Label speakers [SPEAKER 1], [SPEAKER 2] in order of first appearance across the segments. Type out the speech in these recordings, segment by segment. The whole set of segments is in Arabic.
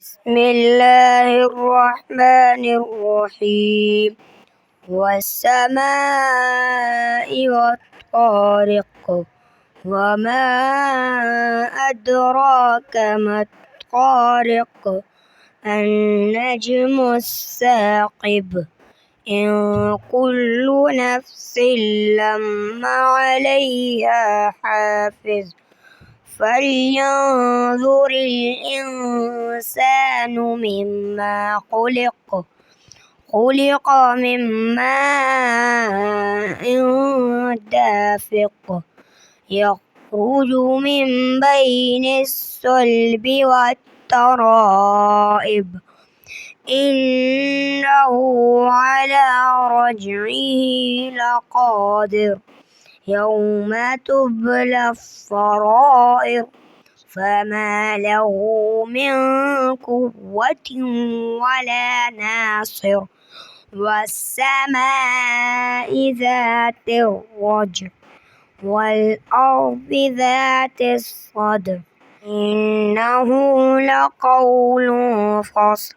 [SPEAKER 1] بسم الله الرحمن الرحيم والسماء والطارق وما أدراك ما الطارق النجم الثاقب إن كل نفس لما عليها حافظ فلينظر الإنسان مما خلق من ماء دافق يخرج من بين الصلب والترائب إنه على رجعه لقادر يوم تبلى السرائر فما له من قوة ولا ناصر والسماء ذات الرجع والأرض ذات الصدع إنه لقول فصل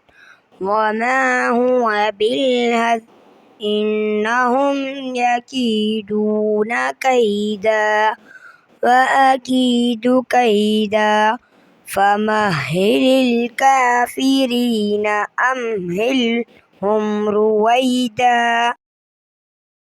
[SPEAKER 1] وما هو بالهزل إنهم يكيدون كيدا وأكيد كيدا فمهل الكافرين أمهلهم رويدا.